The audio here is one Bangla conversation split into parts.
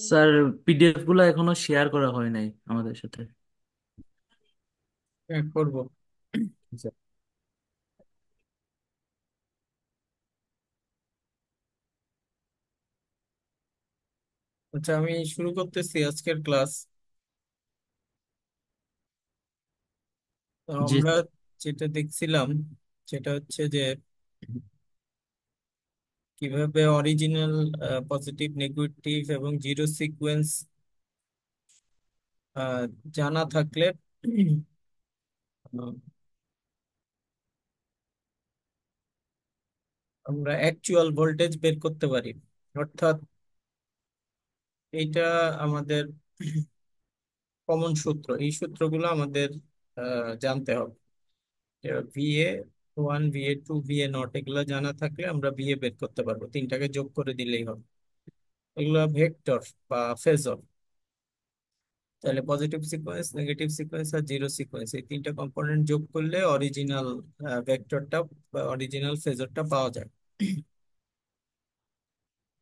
স্যার, পিডিএফ গুলো এখনো শেয়ার করা হয় নাই আমাদের সাথে। হ্যাঁ, করবো। আচ্ছা। আচ্ছা, আমি শুরু করতেছি আজকের ক্লাস। তো জি আমরা স্যার। যেটা দেখছিলাম সেটা হচ্ছে যে কিভাবে অরিজিনাল, পজিটিভ, নেগেটিভ এবং জিরো সিকোয়েন্স জানা থাকলে আহ, আমরা অ্যাকচুয়াল ভোল্টেজ বের করতে পারি। অর্থাৎ এইটা আমাদের কমন সূত্র, এই সূত্রগুলো আমাদের জানতে হবে। VA one, VA two, VA naught এগুলো জানা থাকলে আমরা ভিএ বের করতে পারবো, তিনটাকে যোগ করে দিলেই হবে। এগুলো ভেক্টর বা ফেজর। তাহলে পজিটিভ সিকোয়েন্স, নেগেটিভ সিকোয়েন্স আর জিরো সিকোয়েন্স এই তিনটা কম্পোনেন্ট যোগ করলে অরিজিনাল ভেক্টরটা বা অরিজিনাল ফেজরটা পাওয়া যায়।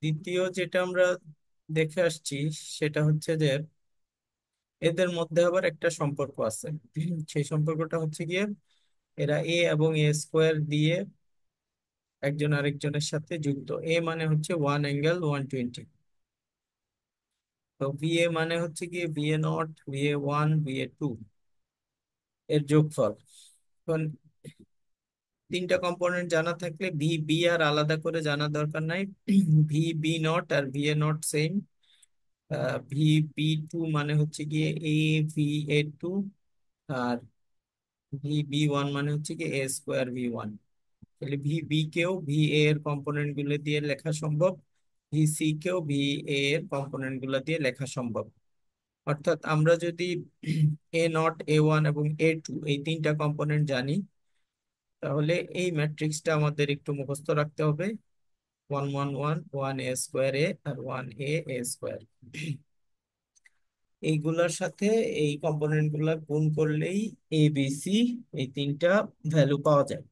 দ্বিতীয় যেটা আমরা দেখে আসছি সেটা হচ্ছে যে এদের মধ্যে আবার একটা সম্পর্ক আছে। সেই সম্পর্কটা হচ্ছে গিয়ে এরা এ এবং এ স্কোয়ার দিয়ে একজন আরেকজনের সাথে যুক্ত। এ মানে হচ্ছে 1 ∠120। তো ভিএ মানে হচ্ছে গিয়ে VA naught, VA one, VA two এর যোগফল। এখন তিনটা কম্পোনেন্ট জানা থাকলে ভি বি আর আলাদা করে জানার দরকার নাই। ভি বি নট আর V A naught same. V B two মানে হচ্ছে গিয়ে এ ভি এ টু। আর ভি বি ওয়ান মানে হচ্ছে গিয়ে এ স্কোয়ার ভি ওয়ান। তাহলে ভি বি কেও ভি এ এর কম্পোনেন্ট গুলো দিয়ে লেখা সম্ভব, ভি সি কেও ভি এ এর কম্পোনেন্ট গুলো দিয়ে লেখা সম্ভব। অর্থাৎ আমরা যদি এ নট, এ ওয়ান এবং এ টু এই তিনটা কম্পোনেন্ট জানি, তাহলে এই ম্যাট্রিক্সটা আমাদের একটু মুখস্থ রাখতে হবে। 1 1 1, 1 a স্কোয়ার এ আর 1 a স্কোয়ার। এইগুলার সাথে এই কম্পোনেন্ট গুলা গুণ করলেই এ বি সি এই তিনটা ভ্যালু পাওয়া যায়।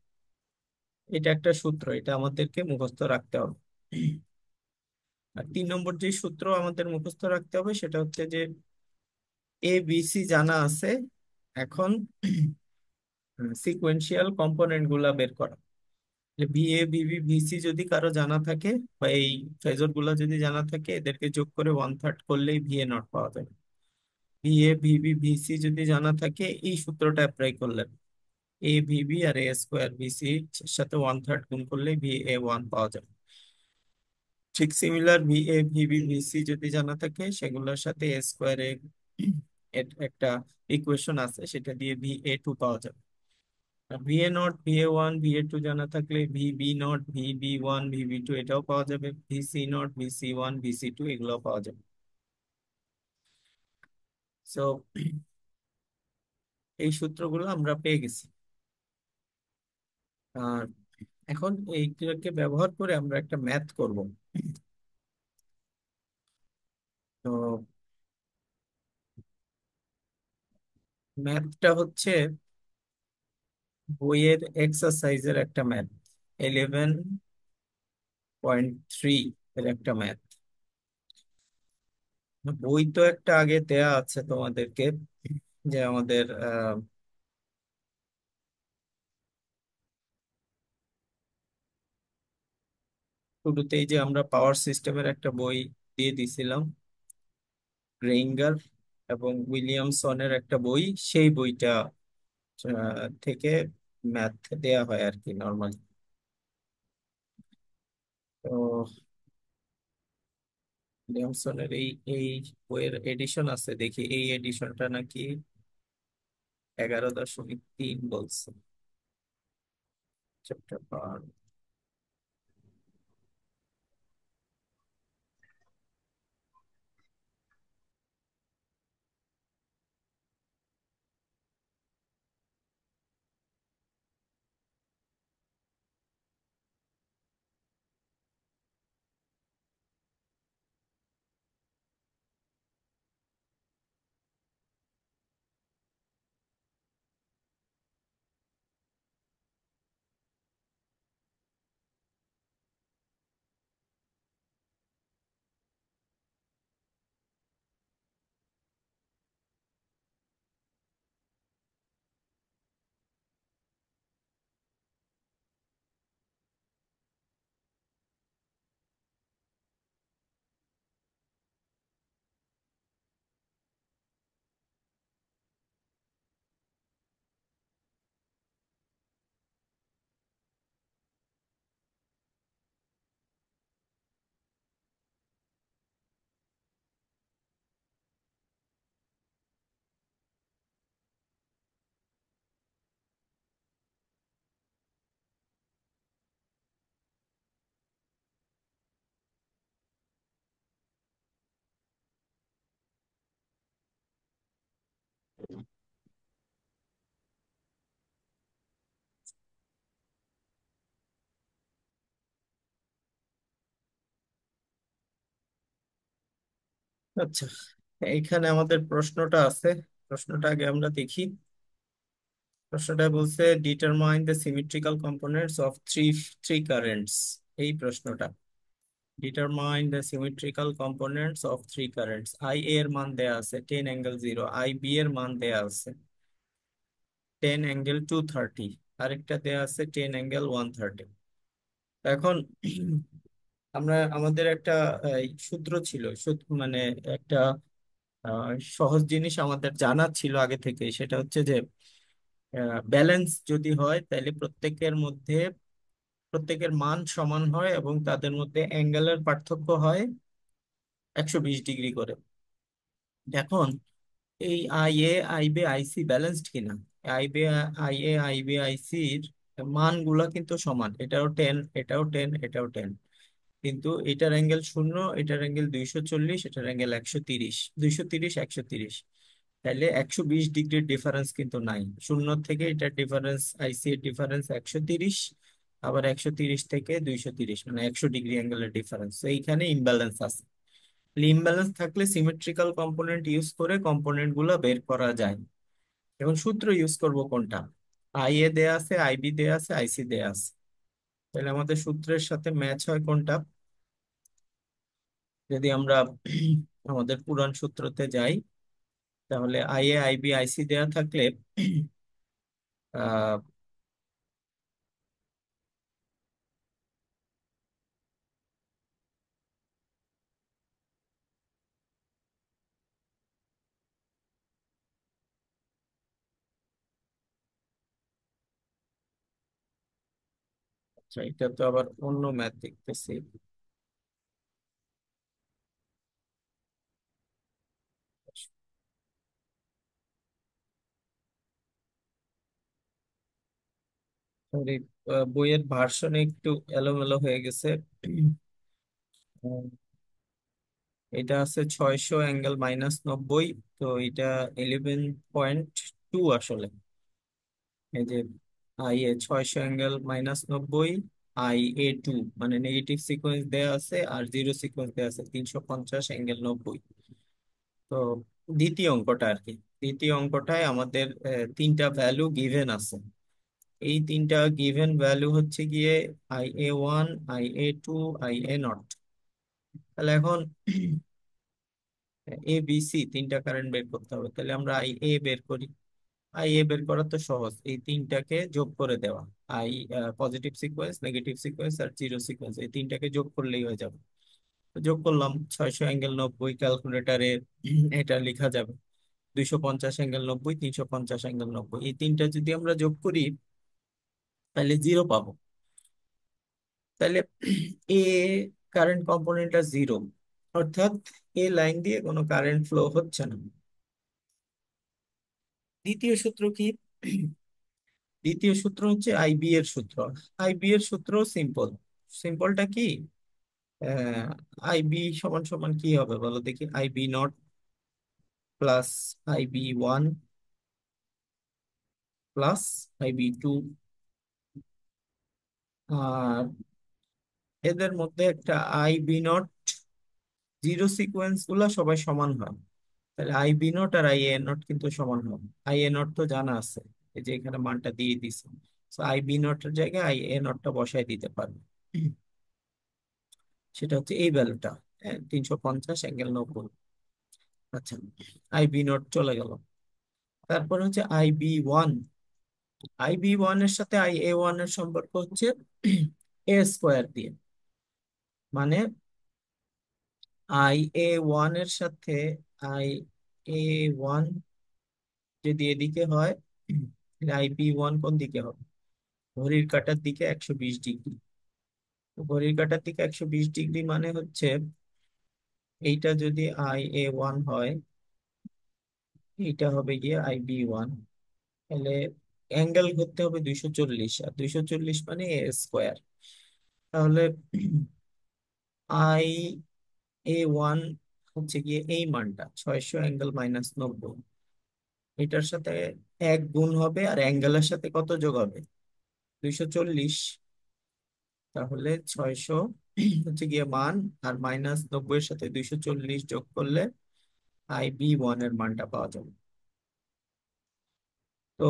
এটা একটা সূত্র, এটা আমাদেরকে মুখস্থ রাখতে হবে। আর 3 নম্বর যে সূত্র আমাদের মুখস্থ রাখতে হবে সেটা হচ্ছে যে এ বি সি জানা আছে, এখন সিকোয়েন্সিয়াল কম্পোনেন্ট গুলা বের করা। ভি এ ভিবি ভিসি যদি কারো জানা থাকে বা এই ফেজর গুলা যদি জানা থাকে, এদেরকে যোগ করে 1/3 করলেই ভিএ নট পাওয়া যাবে। ভি এ ভিবি ভিসি যদি জানা থাকে, এই সূত্রটা অ্যাপ্লাই করলেন, এ ভিবি আর এ স্কোয়ার ভিসি সাথে 1/3 গুণ করলে ভি এ ওয়ান পাওয়া যাবে। ঠিক similar V A VB VC যদি জানা থাকে, সেগুলোর সাথে এ স্কোয়ার এ এর একটা ইকুয়েশন আছে, সেটা দিয়ে ভি এ টু পাওয়া যাবে। VA naught, VA one, VA two জানা থাকলে V B naught, V B one, VB two এটাও পাওয়া যাবে, V C naught, V C one, V C two এগুলো পাওয়া যাবে। সো এই সূত্রগুলো আমরা পেয়ে গেছি। আর এখন এইগুলোকে ব্যবহার করে আমরা একটা ম্যাথ করব। তো ম্যাথটা হচ্ছে বইয়ের এক্সারসাইজের একটা ম্যাথ, 11.3 এর একটা ম্যাথ। বই তো একটা আগে দেয়া আছে তোমাদেরকে, যে আমাদের শুরুতেই যে আমরা পাওয়ার সিস্টেমের একটা বই দিয়ে দিছিলাম, গ্রেইঙ্গার এবং উইলিয়ামসনের একটা বই, সেই বইটা থেকে ম্যাথ দেয়া হয় আর কি নর্মালি। তো উইলিয়ামসনের এই এই বইয়ের এডিশন আছে, দেখি এই এডিশনটা নাকি 11.3 বলছে, চ্যাপ্টার পার। আচ্ছা, এইখানে আমাদের প্রশ্নটা আছে। প্রশ্নটা আগে আমরা দেখি। প্রশ্নটা বলছে determine the symmetrical components of three three currents. এই প্রশ্নটা, determine the symmetrical components of three currents. I A এর মান দেয়া আছে 10 ∠0, আই বি এর মান দেয়া আছে 10 ∠230, আরেকটা দেয়া আছে 10 ∠130। এখন আমরা আমাদের একটা সূত্র ছিল, মানে একটা সহজ জিনিস আমাদের জানা ছিল আগে থেকে। সেটা হচ্ছে যে ব্যালেন্স যদি হয় তাহলে প্রত্যেকের মান সমান হয় এবং তাদের মধ্যে অ্যাঙ্গেলের পার্থক্য হয় 120 ডিগ্রি করে। এখন এই I A I B I C balanced কিনা, I B I A I B I সির মানগুলা কিন্তু সমান, এটাও 10, এটাও 10, এটাও 10। কিন্তু এটার অ্যাঙ্গেল 0, এটার অ্যাঙ্গেল 240, এটার অ্যাঙ্গেল 130, 230, 130। তাহলে 120 ডিগ্রির ডিফারেন্স কিন্তু নাই। 0 থেকে এটার ডিফারেন্স, আইসি এর ডিফারেন্স 130, আবার 130 থেকে 230, মানে 100 ডিগ্রি অ্যাঙ্গেলের ডিফারেন্স। তো এইখানে ইমব্যালেন্স আছে। ইমব্যালেন্স থাকলে সিমেট্রিক্যাল কম্পোনেন্ট ইউজ করে কম্পোনেন্ট গুলো বের করা যায়। এখন সূত্র ইউজ করব কোনটা? আই এ দেয়া আছে, আই বি দেয়া আছে, আইসি দেয়া আছে। তাহলে আমাদের সূত্রের সাথে ম্যাচ হয় কোনটা? যদি আমরা আমাদের পুরাণ সূত্রতে যাই, তাহলে আই এ আই বি আইসি দেয়া থাকলে আহ আচ্ছা, এটা তো আবার অন্য ম্যাথ দেখতেছি। সরি, বইয়ের ভার্সনে একটু এলোমেলো হয়ে গেছে। উম, এটা আছে 600 ∠−90। তো এটা 11.2 আসলে। এই যে আই এ 600 ∠−90, আই এ 2, মানে নেগেটিভ সিকোয়েন্স দেয়া আছে আর জিরো সিকোয়েন্স দেয়া আছে 350 ∠90। তো দ্বিতীয় অঙ্কটা আর কি, দ্বিতীয় অঙ্কটায় আমাদের তিনটা ভ্যালু গিভেন আছে। এই তিনটা গিভেন ভ্যালু হচ্ছে গিয়ে IA1, IA2, IA0। তাহলে এখন এ বি সি তিনটা কারেন্ট বের করতে হবে। তাহলে আমরা আই এ বের করি। আই এ বের করা তো সহজ, এই তিনটাকে যোগ করে দেওয়া। I positive sequence, negative sequence আর জিরো সিকোয়েন্স, এই তিনটাকে যোগ করলেই হয়ে যাবে। তো যোগ করলাম 600 ∠90 ক্যালকুলেটারে, এটা লেখা যাবে 250 ∠90, 350 ∠90। এই তিনটা যদি আমরা যোগ করি তাহলে জিরো পাবো। তাহলে এ কারেন্ট কম্পোনেন্টটা জিরো, অর্থাৎ এ লাইন দিয়ে কোনো কারেন্ট ফ্লো হচ্ছে না। দ্বিতীয় সূত্র কি? দ্বিতীয় সূত্র হচ্ছে আইবি এর সূত্র। আইবি এর সূত্র সিম্পল। সিম্পলটা কি? আইবি সমান সমান কি হবে বলো দেখি? IB naught plus IB1 plus IB2। আর এদের মধ্যে একটা আইবি নট, জিরো সিকোয়েন্স গুলা সবাই সমান হয়। তাহলে আইবি নট আর আই এ নট কিন্তু সমান হবে। আই এ নট তো জানা আছে, এই যে এখানে মানটা দিয়ে দিছে। তো আইবি নটের জায়গায় আই এ নটটা বসাই দিতে পারবে। সেটা হচ্ছে এই ভ্যালুটা, হ্যাঁ, 350 ∠90। আচ্ছা, আইবি নট চলে গেল। তারপর হচ্ছে IB1। IB1 এর সাথে IA1 এর সম্পর্ক হচ্ছে এ স্কোয়ার দিয়ে। মানে IA1 এর সাথে IA1 যদি এদিকে হয়, IB1 কোন দিকে হবে? ঘড়ির কাঁটার দিকে 120 ডিগ্রি। তো ঘড়ির কাঁটার দিকে 120 ডিগ্রি মানে হচ্ছে এইটা যদি IA1 হয়, এইটা হবে গিয়ে IB1। তাহলে অ্যাঙ্গেল করতে হবে 240, আর 240 মানে এ স্কোয়ার। তাহলে IA1 হচ্ছে গিয়ে এই মানটা 600 ∠−90, এটার সাথে এক গুণ হবে আর অ্যাঙ্গেলের সাথে কত যোগ হবে? 240। তাহলে 600 হচ্ছে গিয়ে মান, আর -90 এর সাথে 240 যোগ করলে আই বি ওয়ান এর মানটা পাওয়া যাবে। তো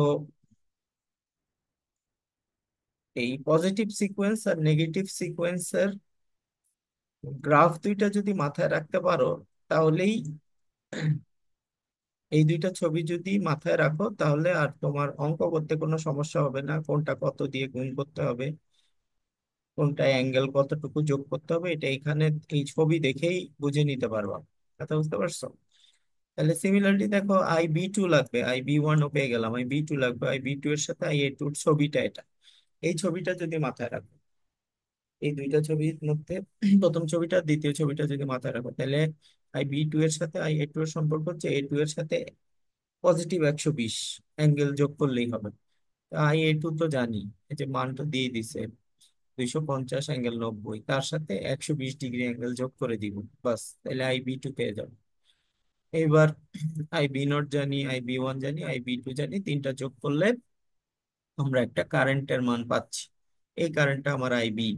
এই পজিটিভ সিকোয়েন্স আর নেগেটিভ সিকোয়েন্সের গ্রাফ দুইটা যদি মাথায় রাখতে পারো, তাহলেই এই দুইটা ছবি যদি মাথায় রাখো, তাহলে আর তোমার অঙ্ক করতে কোনো সমস্যা হবে না। কোনটা কত দিয়ে গুণ করতে হবে, কোনটা অ্যাঙ্গেল কতটুকু যোগ করতে হবে, এটা এখানে এই ছবি দেখেই বুঝে নিতে পারবা। কথা বুঝতে পারছো? তাহলে সিমিলারলি দেখো, আই বি টু লাগবে, আই বি ওয়ান পেয়ে গেলাম, আই বি টু লাগবে, আই বি টু এর সাথে আই এ টুর ছবিটা এটা। এই ছবিটা যদি মাথায় রাখো, এই দুইটা ছবির মধ্যে প্রথম ছবিটা আর দ্বিতীয় ছবিটা যদি মাথায় রাখো, তাহলে আই বি টু এর সাথে আই এ টু এর সম্পর্ক হচ্ছে এ টু এর সাথে +120 অ্যাঙ্গেল যোগ করলেই হবে। আই এ টু তো জানি, এই যে মান তো দিয়ে দিছে, 250 অ্যাঙ্গেল 90, তার সাথে 120 ডিগ্রি অ্যাঙ্গেল যোগ করে দিব, বাস, তাহলে আই বি টু পেয়ে যাবো। এবার আই বি নট জানি, আই বি ওয়ান জানি, আই বি টু জানি, তিনটা যোগ করলে আমরা একটা কারেন্টের মান পাচ্ছি। এই কারেন্টটা আমার আইবি।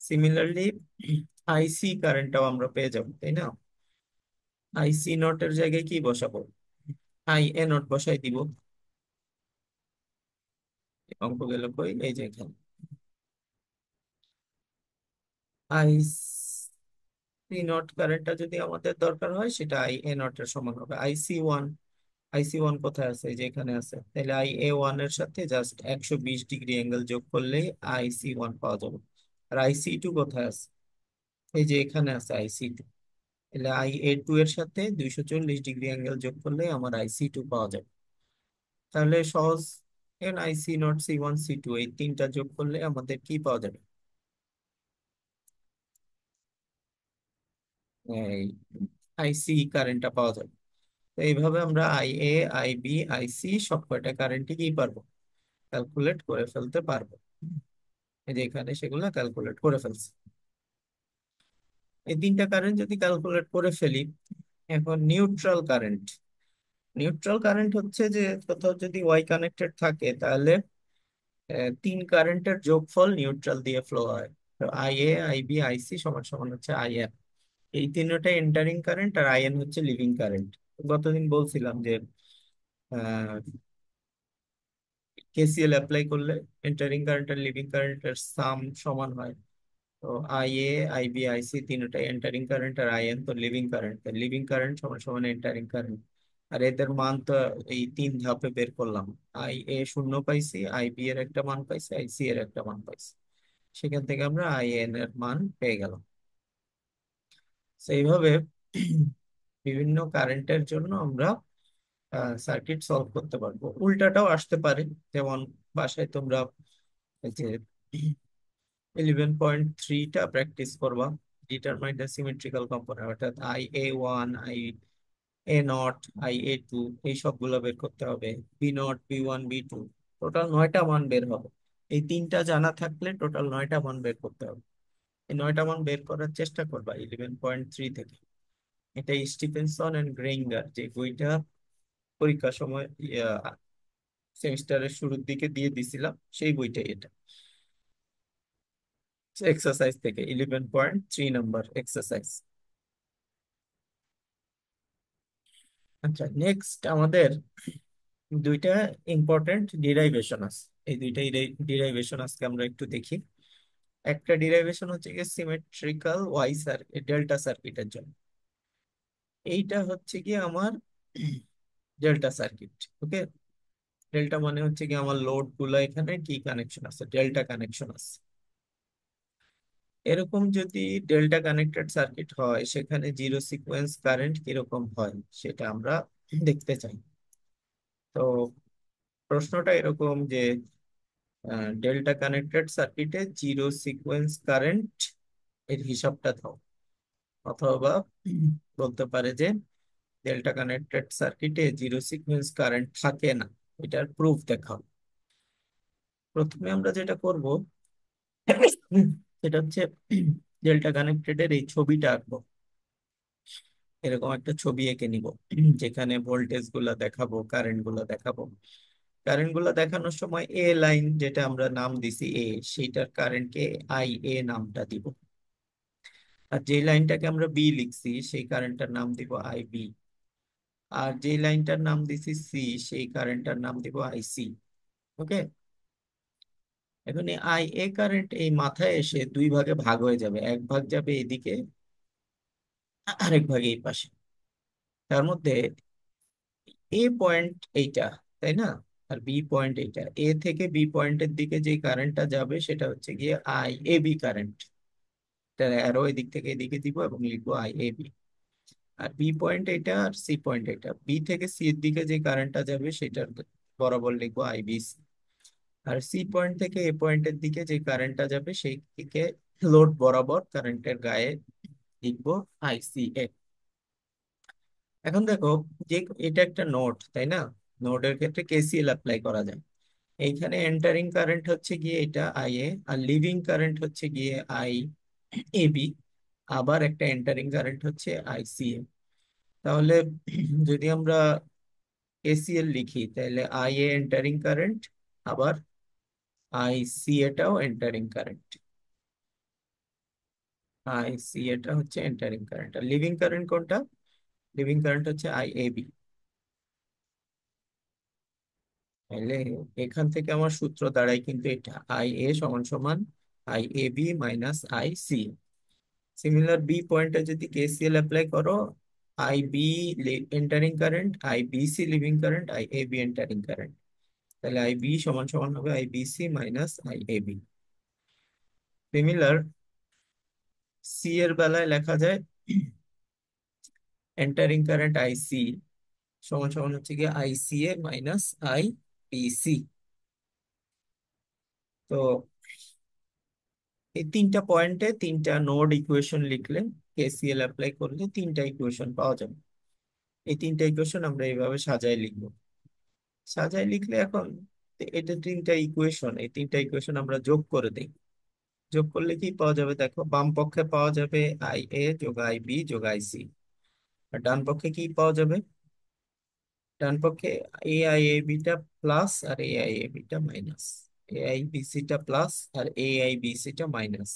সিমিলারলি আইসি কারেন্টটাও আমরা পেয়ে যাবো, তাই না? আইসি নটের জায়গায় কি বসাবো? আই এ নট বসাই দিব। অঙ্ক গেল কই, এই যে এখানে আইসি নট কারেন্টটা যদি আমাদের দরকার হয়, সেটা আই এ নট এর সমান হবে। আইসি ওয়ান কোথায় আছে? এই যে এখানে আছে। তাহলে আই এ ওয়ান এর সাথে জাস্ট 120 ডিগ্রি অ্যাঙ্গেল যোগ করলেই আইসি ওয়ান পাওয়া যাবে। আর আইসি টু কোথায় আছে? এই যে এখানে আছে আইসি টু। তাহলে আই এ টু এর সাথে 240 ডিগ্রি অ্যাঙ্গেল যোগ করলে আমার আইসি টু পাওয়া যাবে। তাহলে সহজ। এখন IC naught, C one, C two, এই তিনটা যোগ করলে আমাদের কি পাওয়া যাবে? এই আইসি কারেন্টটা পাওয়া যাবে। তো এইভাবে আমরা আই এ, আই বি, আইসি সব কয়টা কারেন্টই কি পারবো, ক্যালকুলেট করে ফেলতে পারবো। এই যে এখানে সেগুলো ক্যালকুলেট করে ফেলছি। এই তিনটা কারেন্ট যদি ক্যালকুলেট করে ফেলি, এখন নিউট্রাল কারেন্ট হচ্ছে যে কোথাও যদি ওয়াই কানেক্টেড থাকে, তাহলে তিন কারেন্টের যোগফল নিউট্রাল দিয়ে ফ্লো হয়। তো I A, I B, IC সমান সমান হচ্ছে আই এন। এই তিনটা এন্টারিং কারেন্ট, আর আই এন হচ্ছে লিভিং কারেন্ট। গতদিন বলছিলাম যে কেসিএল অ্যাপ্লাই করলে এন্টারিং কারেন্ট আর লিভিং কারেন্টের সাম সমান হয়। তো I A, I B, IC তিনটাই এন্টারিং কারেন্ট, আর আই এন তো লিভিং কারেন্ট। লিভিং কারেন্ট সমান সমান এন্টারিং কারেন্ট। আর এদের মান তো এই তিন ধাপে বের করলাম। আই এ 0 পাইছি, আই বি এর একটা মান পাইছি, আইসি এর একটা মান পাইছি। সেখান থেকে আমরা আই এন এর মান পেয়ে গেলাম। তো এইভাবে বিভিন্ন কারেন্টের জন্য আমরা সার্কিট সলভ করতে পারবো। উল্টাটাও আসতে পারে, যেমন বাসায় তোমরা এই যে 11.3টা প্র্যাকটিস করবা, ডিটারমাইন দ্য সিমেট্রিক্যাল কম্পোনেন্ট, অর্থাৎ I A one, I A naught, I A two, এই সবগুলো বের করতে হবে। B naught, B one, B two, total 9টা মান বের হবে। এই তিনটা জানা থাকলে টোটাল 9টা মান বের করতে হবে। এই 9টা মান বের করার চেষ্টা করবা 11.3 থেকে। এটা স্টিফেনসন এন্ড গ্রেইঙ্গার যে বইটা পরীক্ষার সময় সেমিস্টারের শুরুর দিকে দিয়ে দিছিলাম, সেই বইটাই এটা। এক্সারসাইজ থেকে 11.3 নম্বর এক্সারসাইজ। আচ্ছা, নেক্সট আমাদের দুইটা ইম্পর্টেন্ট ডিরাইভেশন আছে। এই দুইটা ডিরাইভেশন আজকে আমরা একটু দেখি। একটা ডিরাইভেশন হচ্ছে গিয়ে সিমেট্রিক্যাল ওয়াই ডেল্টা সার্কিটের জন্য। এইটা হচ্ছে কি আমার ডেল্টা সার্কিট। ওকে, ডেল্টা মানে হচ্ছে কি আমার লোড গুলো এখানে কি কানেকশন আছে, ডেল্টা কানেকশন আছে। এরকম যদি ডেল্টা কানেক্টেড সার্কিট হয়, সেখানে জিরো সিকোয়েন্স কারেন্ট কিরকম হয় সেটা আমরা দেখতে চাই। তো প্রশ্নটা এরকম যে ডেল্টা কানেক্টেড সার্কিটে জিরো সিকোয়েন্স কারেন্ট এর হিসাবটা দাও। অথবা বলতে পারে যে ডেল্টা কানেক্টেড সার্কিটে জিরো সিকোয়েন্স কারেন্ট থাকে না, এটার প্রুফ দেখাও। প্রথমে আমরা যেটা করব সেটা হচ্ছে ডেল্টা কানেক্টেড এর এই ছবিটা আঁকবো। এরকম একটা ছবি এঁকে নিব, যেখানে ভোল্টেজ গুলা দেখাবো, কারেন্ট গুলা দেখাবো। কারেন্ট গুলা দেখানোর সময় এ লাইন, যেটা আমরা নাম দিছি এ, সেইটার কারেন্টকে আই এ নামটা দিব। আর যে লাইনটাকে আমরা বি লিখছি, সেই কারেন্টটার নাম দিব আই বি। আর যে লাইনটার নাম দিছি সি, সেই কারেন্টটার নাম দিব আইসি। ওকে। এখন এই আই এ কারেন্ট এই মাথায় এসে দুই ভাগে ভাগ হয়ে যাবে, এক ভাগ যাবে এদিকে, আরেক ভাগ এই পাশে। তার মধ্যে এ পয়েন্ট এইটা, তাই না? আর বি পয়েন্ট এইটা। এ থেকে বি পয়েন্টের দিকে যে কারেন্টটা যাবে সেটা হচ্ছে গিয়ে আই এ বি কারেন্ট। তার অ্যারো এদিক থেকে এদিকে দিব এবং লিখবো আই এ বি। আর বি পয়েন্ট এটা আর সি পয়েন্ট এটা, বি থেকে সি এর দিকে যে কারেন্টটা যাবে সেটার বরাবর লিখবো আই বি সি। আর সি পয়েন্ট থেকে এ পয়েন্টের দিকে যে কারেন্টটা যাবে সেই দিকে লোড বরাবর কারেন্টের গায়ে লিখবো আই সি এ। এখন দেখো, যে এটা একটা নোড, তাই না? নোডের ক্ষেত্রে কেসিএল অ্যাপ্লাই করা যায়। এইখানে এন্টারিং কারেন্ট হচ্ছে গিয়ে এটা আই এ, আর লিভিং কারেন্ট হচ্ছে গিয়ে আই এ বি। আবার একটা এন্টারিং কারেন্ট হচ্ছে আই সি এ। তাহলে যদি আমরা কেসিএল লিখি তাহলে আই এ এন্টারিং কারেন্ট, আবার আই সি এটাও এন্টারিং কারেন্ট। আই সি এটা হচ্ছে এন্টারিং কারেন্ট, আর লিভিং কারেন্ট কোনটা? লিভিং কারেন্ট হচ্ছে আই এ বি। তাহলে এখান থেকে আমার সূত্র দাঁড়ায় কিন্তু এটা, আই এ সমান সমান I A B minus I C. Similar B পয়েন্টে যদি কেসিএল অ্যাপ্লাই করো, I B entering current, I B C leaving current, I A B entering current. তাহলে আই বি সমান সমান হবে I B C minus I A B. Similar C এর বেলায় লেখা যায় এন্টারিং কারেন্ট আই সি সমান সমান হচ্ছে গিয়ে I C A minus I B C. তো এই তিনটা পয়েন্টে তিনটা নোড ইকুয়েশন লিখলে, কেসিএল অ্যাপ্লাই করলে তিনটা ইকুয়েশন পাওয়া যাবে। এই তিনটা ইকুয়েশন আমরা এইভাবে সাজায় লিখবো। সাজায় লিখলে এখন এটা তিনটা ইকুয়েশন, এই তিনটা ইকুয়েশন আমরা যোগ করে দিই। যোগ করলে কি পাওয়া যাবে দেখো, বাম পক্ষে পাওয়া যাবে আই এ যোগ আই বি যোগ আই সি। আর ডান পক্ষে কি পাওয়া যাবে? ডান পক্ষে A I A beta plus আর A I A beta minus, A I B theta plus আর A I B theta minus.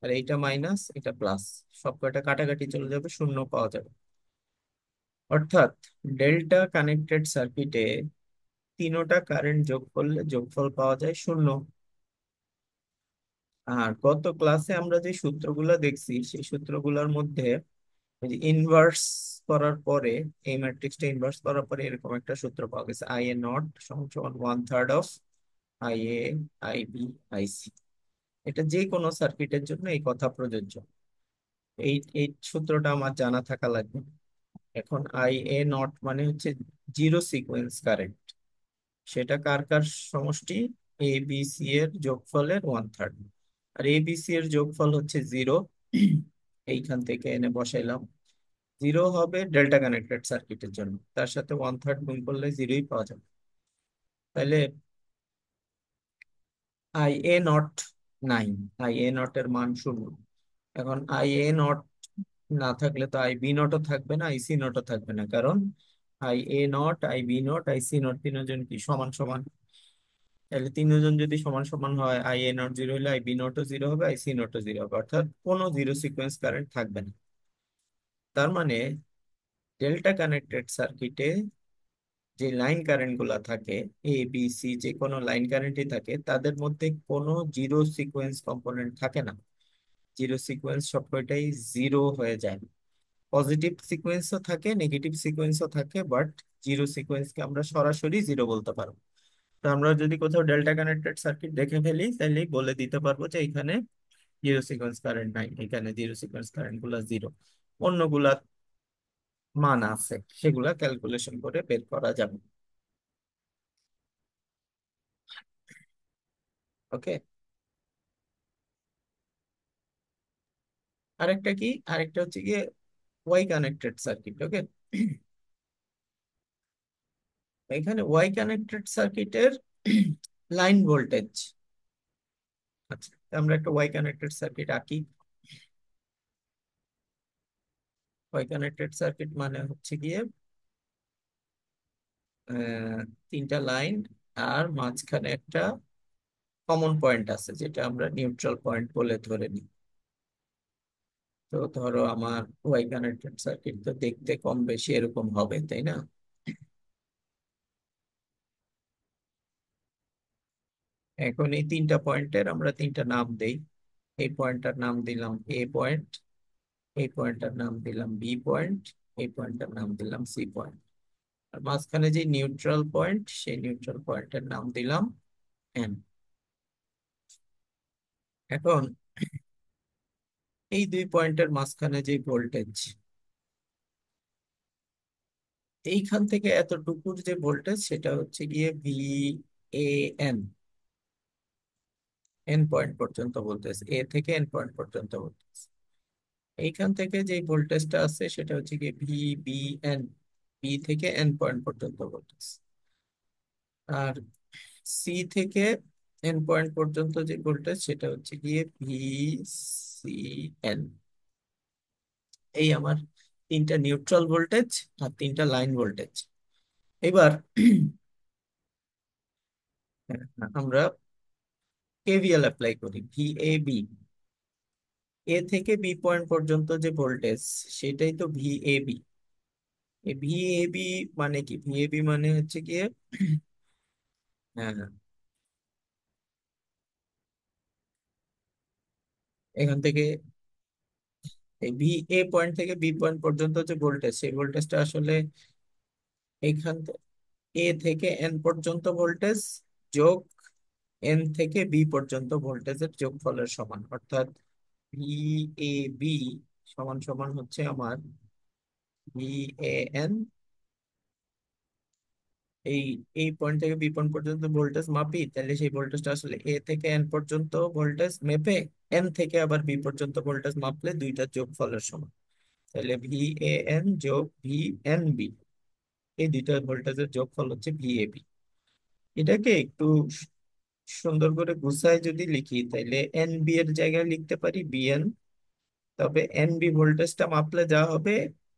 আর এইটা মাইনাস এটা প্লাস, সব কয়টা কাটাকাটি চলে যাবে, শূন্য পাওয়া যাবে। অর্থাৎ ডেল্টা কানেক্টেড সার্কিটে তিনোটা কারেন্ট যোগ করলে যোগফল পাওয়া যায় শূন্য। আর গত ক্লাসে আমরা যে সূত্রগুলো দেখছি সেই সূত্রগুলোর মধ্যে ইনভার্স করার পরে, এই ম্যাট্রিক্সটা ইনভার্স করার পরে এরকম একটা সূত্র পাওয়া গেছে, আই এ নট সমান সমান one third of I A I B I C. এটা যে কোনো সার্কিটের জন্য এই কথা প্রযোজ্য। এই এই সূত্রটা আমার জানা থাকা লাগবে। এখন আই এ নট মানে হচ্ছে জিরো সিকোয়েন্স কারেন্ট। সেটা কার কার সমষ্টি? এ বি সি এর যোগফলের one third. R A B C এর যোগফল হচ্ছে জিরো। এইখান থেকে এনে বসাইলাম। জিরো হবে ডেল্টা কানেক্টেড সার্কিটের জন্য, তার সাথে ওয়ান থার্ড গুণ করলে জিরোই পাওয়া যাবে। তাহলে আই এ নট নাই, আই এ নট এর মান শূন্য। এখন আই এ নট না থাকলে তো আই বি নটও থাকবে না, আই সি নটও থাকবে না, কারণ I A naught I B naught I C naught তিনজন কি সমান সমান। তাহলে তিনজন যদি সমান সমান হয়, আই এ নট জিরো হলে আই বি নটও জিরো হবে, আই সি নটও জিরো হবে, অর্থাৎ কোনো জিরো সিকোয়েন্স কারেন্ট থাকবে না। তার মানে ডেল্টা কানেক্টেড সার্কিটে যে লাইন কারেন্ট গুলা থাকে, এ বি সি যে কোনো লাইন কারেন্টই থাকে, তাদের মধ্যে কোনো জিরো সিকোয়েন্স কম্পোনেন্ট থাকে না। জিরো সিকোয়েন্স সবকটাই জিরো হয়ে যায়। পজিটিভ সিকোয়েন্সও থাকে, নেগেটিভ সিকোয়েন্সও থাকে, বাট জিরো সিকোয়েন্সকে আমরা সরাসরি জিরো বলতে পারবো। তো আমরা যদি কোথাও ডেল্টা কানেক্টেড সার্কিট দেখে ফেলি তাহলে বলে দিতে পারবো যে এখানে জিরো সিকোয়েন্স কারেন্ট নাই, এখানে জিরো সিকোয়েন্স কারেন্ট গুলা জিরো। অন্যগুলা মান আছে, সেগুলা ক্যালকুলেশন করে বের করা যাবে। ওকে। আরেকটা কি, আরেকটা হচ্ছে গিয়ে ওয়াই কানেক্টেড সার্কিট। ওকে। এখানে ওয়াই কানেক্টেড সার্কিটের লাইন ভোল্টেজ, আচ্ছা আমরা একটা ওয়াই কানেক্টেড সার্কিট আঁকি। ওয়াই কানেক্টেড সার্কিট মানে হচ্ছে গিয়ে আহ, তিনটা লাইন আর মাঝখানে একটা কমন পয়েন্ট আছে, যেটা আমরা নিউট্রাল পয়েন্ট বলে ধরে নিই। তো ধরো আমার ওয়াই কানেক্টেড সার্কিট তো দেখতে কম বেশি এরকম হবে, তাই না? এখন এই তিনটা পয়েন্টের আমরা তিনটা নাম দেই। এই পয়েন্টটার নাম দিলাম এ পয়েন্ট, এই পয়েন্টটার নাম দিলাম বি পয়েন্ট, এই পয়েন্টটার নাম দিলাম সি পয়েন্ট। আর মাঝখানে যে নিউট্রাল পয়েন্ট, সেই নিউট্রাল পয়েন্টের নাম দিলাম এন। এখন এই দুই পয়েন্টের মাঝখানে যে ভোল্টেজ, এইখান থেকে এতটুকুর যে ভোল্টেজ সেটা হচ্ছে গিয়ে V A N. N point পর্যন্ত ভোল্টেজ, এ থেকে এন পয়েন্ট পর্যন্ত ভোল্টেজ। এইখান থেকে যে ভোল্টেজটা আছে সেটা হচ্ছে গিয়ে ভি বি এন। বি থেকে এন পয়েন্ট পর্যন্ত ভোল্টেজ। আর সি থেকে এন পয়েন্ট পর্যন্ত যে ভোল্টেজ সেটা হচ্ছে গিয়ে ভি সি এন। এই আমার তিনটা নিউট্রাল ভোল্টেজ আর তিনটা লাইন ভোল্টেজ। এবার আমরা কেভিএল অ্যাপ্লাই করি। ভি এ বি, এ থেকে বি পয়েন্ট পর্যন্ত যে ভোল্টেজ সেটাই তো ভি এ বি। এই ভি এ বি মানে কি? ভি এ বি মানে হচ্ছে গিয়ে হ্যাঁ, এখান থেকে এই ভি এ পয়েন্ট থেকে বি পয়েন্ট পর্যন্ত যে ভোল্টেজ, সেই ভোল্টেজটা আসলে এইখান এ থেকে এন পর্যন্ত ভোল্টেজ যোগ এন থেকে বি পর্যন্ত ভোল্টেজের যোগফলের সমান। অর্থাৎ ভি এ বি সমান সমান হচ্ছে আমার ভি এ এন। এই এই পয়েন্ট থেকে বি পয়েন্ট পর্যন্ত ভোল্টেজ মাপি, তাহলে সেই ভোল্টেজটা আসলে এ থেকে এন পর্যন্ত ভোল্টেজ মেপে এন থেকে আবার বি পর্যন্ত ভোল্টেজ মাপলে দুইটার যোগফলের সমান। তাহলে ভি এ এন যোগ ভি এন বি, এই দুইটা ভোল্টেজের যোগফল হচ্ছে ভি এ বি। এটাকে একটু সুন্দর করে গুছায় যদি লিখি, তাইলে এন বি এর জায়গায় লিখতে পারি বিএন। তবে এন বি ভোল্টেজটা মাপলে যা হবে,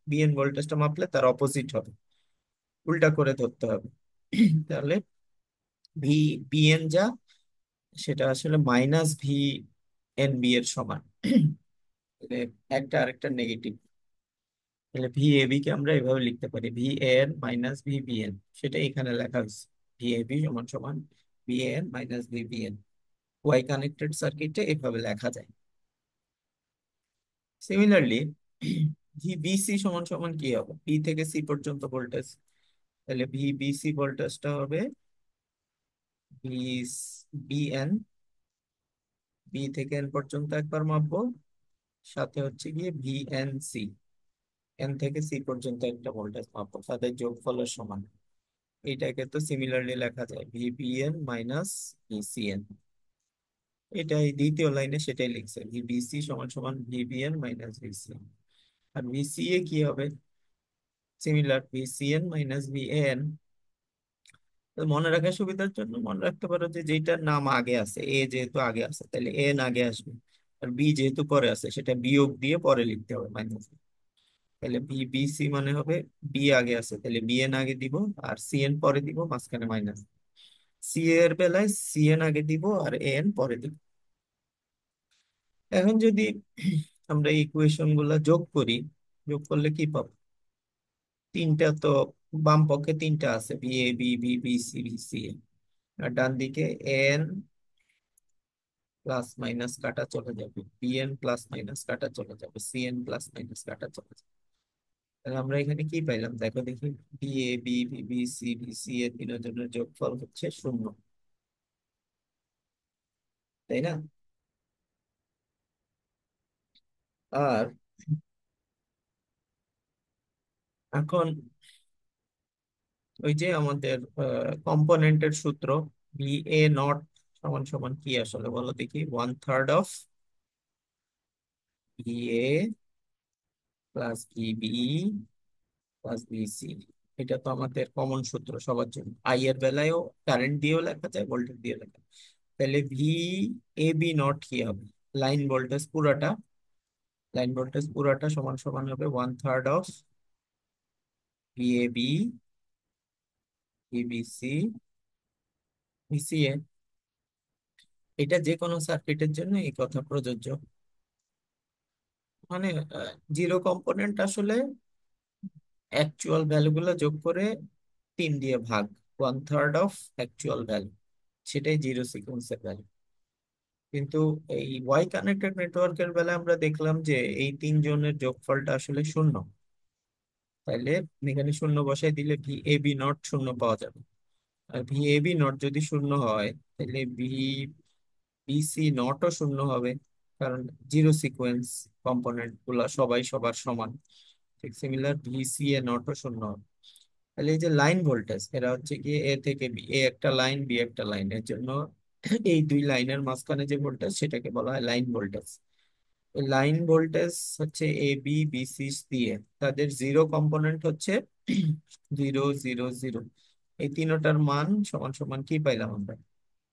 বিএন ভোল্টেজটা মাপলে তার অপোজিট হবে, উল্টা করে ধরতে হবে। তাহলে ভি বিএন যা, সেটা আসলে মাইনাস ভি এন বি এর সমান। তাহলে একটা আরেকটা নেগেটিভ। তাহলে ভি এ বি কে আমরা এভাবে লিখতে পারি, V N minus V BN. সেটা এখানে লেখা হয়েছে, ভি এ বি সমান সমান V N minus V BN. Y connected সার্কিটে এভাবে লেখা যায়। সিমিলারলি ভি বিসি সমান সমান কি হবে? বি থেকে সি পর্যন্ত ভোল্টেজ। তাহলে ভি বিসি ভোল্টেজটা হবে ভি বিএন। বি থেকে এন পর্যন্ত একবার মাপবো, সাথে হচ্ছে গিয়ে ভি এন সি। এন থেকে সি পর্যন্ত একটা ভোল্টেজ মাপবো, তাদের যোগফলের সমান। এটাকে তো সিমিলারলি লেখা যায় V BN minus V CN. এটা এই দ্বিতীয় লাইনে সেটাই লিখছে, ভি বিসি সমান সমান V BN minus V CN. আর ভি সি এ কি হবে? Similar, V CN minus V N. তো মনে রাখার সুবিধার জন্য মনে রাখতে পারো যে যেটার নাম আগে আছে, এ যেহেতু আগে আছে তাহলে এন আগে আসবে, আর বি যেহেতু পরে আছে সেটা বিয়োগ দিয়ে পরে লিখতে হবে মাইনাস। তাহলে বি বি সি মানে হবে বি আগে আছে তাহলে বি এন আগে দিব, আর সি এন পরে দিব, মাঝখানে মাইনাস। সি এর বেলায় সি এন আগে দিব আর এন পরে দিব। এখন যদি আমরা এই ইকুয়েশন গুলা যোগ করি, যোগ করলে কি পাবো? তিনটা তো বাম পক্ষে তিনটা আছে, B A B B B C B C A. আর ডান দিকে এন প্লাস মাইনাস কাটা চলে যাবে, বিএন প্লাস মাইনাস কাটা চলে যাবে, সিএন প্লাস মাইনাস কাটা চলে যাবে। তাহলে আমরা এখানে কি পাইলাম দেখো দেখি, B A B B B C B C এর তিনজনের যোগফল হচ্ছে 0, তাই না? আর এখন ওই যে আমাদের কম্পোনেন্টের সূত্র, বি এ নট সমান সমান কি আসলে বলো দেখি? 1/3 of B A plus B B plus B C. এটা তো আমাদের কমন সূত্র সবার জন্য, আই এর বেলায়ও কারেন্ট দিয়েও লেখা যায়, ভোল্টেজ দিয়ে লেখা যায়। তাহলে ভি এ বি নট কি হবে? লাইন ভোল্টেজ পুরাটা, লাইন ভোল্টেজ পুরাটা সমান সমান হবে 1/3 of V A B B C VC A. এটা যে কোনো সার্কিটের জন্য এই কথা প্রযোজ্য। মানে জিরো কম্পোনেন্ট আসলে অ্যাকচুয়াল ভ্যালুগুলো যোগ করে 3 দিয়ে ভাগ, 1/3 অফ অ্যাকচুয়াল ভ্যালু, সেটাই জিরো সিকোয়েন্সের ভ্যালু। কিন্তু এই ওয়াই কানেক্টেড নেটওয়ার্কের বেলায় আমরা দেখলাম যে এই তিনজনের যোগফলটা আসলে শূন্য। তাইলে এখানে শূন্য বসাই দিলে ভি এ বি নট শূন্য পাওয়া যাবে। আর ভি এ বি নট যদি শূন্য হয়, তাহলে ভি বি সি নটও শূন্য হবে, কারণ জিরো সিকোয়েন্স কম্পোনেন্ট গুলা সবাই সবার সমান। ঠিক সিমিলার ভি সি এ নটও শূন্য হবে। তাহলে এই যে লাইন ভোল্টেজ, এরা হচ্ছে কি এ থেকে বি, এ একটা লাইন বি একটা লাইন, এর জন্য এই দুই লাইনের মাঝখানে যে ভোল্টেজ সেটাকে বলা হয় লাইন ভোল্টেজ। লাইন ভোল্টেজ হচ্ছে এ বি বি সি দিয়ে, তাদের জিরো কম্পোনেন্ট হচ্ছে 0 0 0। এই তিনটার মান সমান সমান কি পাইলাম আমরা?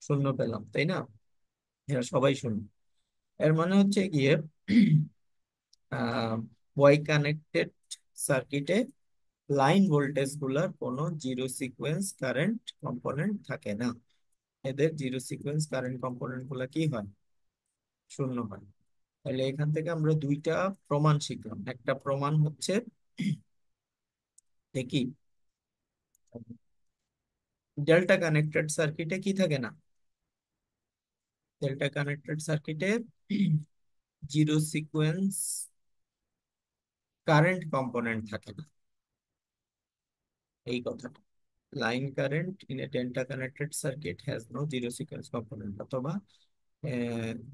শূন্য পেলাম, তাই না? এরা সবাই শূন্য। এর মানে হচ্ছে গিয়ে ওয়াই কানেক্টেড সার্কিটে লাইন ভোল্টেজ গুলার কোনো জিরো সিকোয়েন্স কারেন্ট কম্পোনেন্ট থাকে না। এদের জিরো সিকোয়েন্স কারেন্ট কম্পোনেন্ট গুলা কি হয়? শূন্য হয়। তাহলে এখান থেকে আমরা দুইটা প্রমাণ শিখলাম। একটা প্রমাণ হচ্ছে দেখি, ডেল্টা কানেক্টেড সার্কিটে কি থাকে না? ডেল্টা কানেক্টেড সার্কিটে জিরো সিকোয়েন্স কারেন্ট কম্পোনেন্ট থাকে না, এই কথাটা। Line current in a delta connected circuit has no zero sequence component, অথবা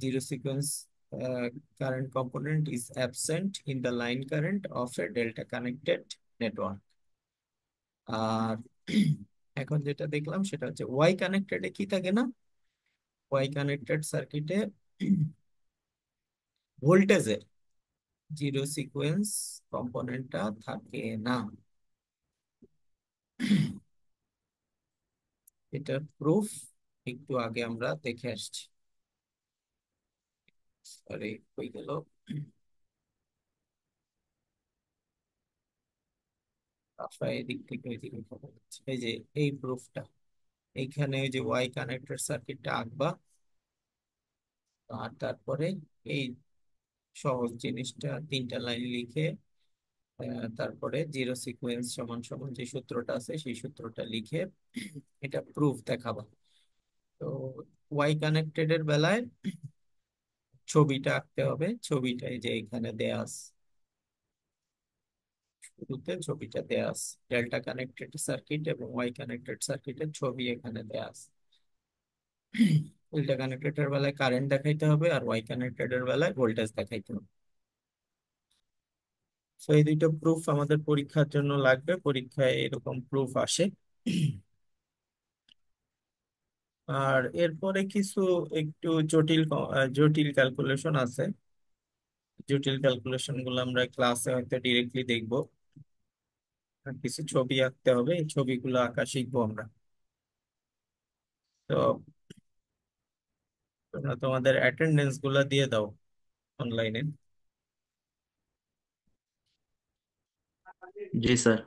zero sequence current component is absent in the line current of a delta connected network। আর এখন যেটা দেখলাম সেটা হচ্ছে ওয়াই কানেক্টেডে কি থাকে না? ওয়াই কানেক্টেড সার্কিটে ভোল্টেজের জিরো সিকোয়েন্স কম্পোনেন্টটা থাকে না। এটার প্রুফ একটু আগে আমরা দেখে আসছি। সরি, হয়ে গেল। রাফা এদিক থেকে ওইদিকে খবর হচ্ছে। এই যে এই প্রুফটা, এইখানে ওই যে ওয়াই কানেক্টেড সার্কিটটা আঁকবা, আর তারপরে এই সহজ জিনিসটা তিনটা লাইন লিখে তারপরে জিরো সিকোয়েন্স সমান সমান যে সূত্রটা আছে সেই সূত্রটা লিখে এটা প্রুফ দেখাবা। তো ওয়াই কানেক্টেড এর বেলায় ছবিটা আঁকতে হবে। ছবিটা এই যে এখানে দেয়া আছে, শুরুতে ছবিটা দেয়া আছে। ডেল্টা কানেক্টেড সার্কিট এবং ওয়াই কানেক্টেড সার্কিটের ছবি এখানে দেয়া আছে। ডেল্টা কানেক্টেড এর বেলায় কারেন্ট দেখাইতে হবে, আর ওয়াই কানেক্টেড এর বেলায় ভোল্টেজ দেখাইতে হবে। তো এই দুইটা প্রুফ আমাদের পরীক্ষার জন্য লাগবে, পরীক্ষায় এরকম প্রুফ আসে। আর এরপরে কিছু একটু জটিল ক্যালকুলেশন আছে। জটিল ক্যালকুলেশন গুলো আমরা ক্লাসে হয়তো ডিরেক্টলি দেখবো। আর কিছু ছবি আঁকতে হবে, এই ছবিগুলো আঁকা শিখবো আমরা। তো তোমরা তোমাদের অ্যাটেন্ডেন্স গুলা দিয়ে দাও অনলাইনে। জি স্যার।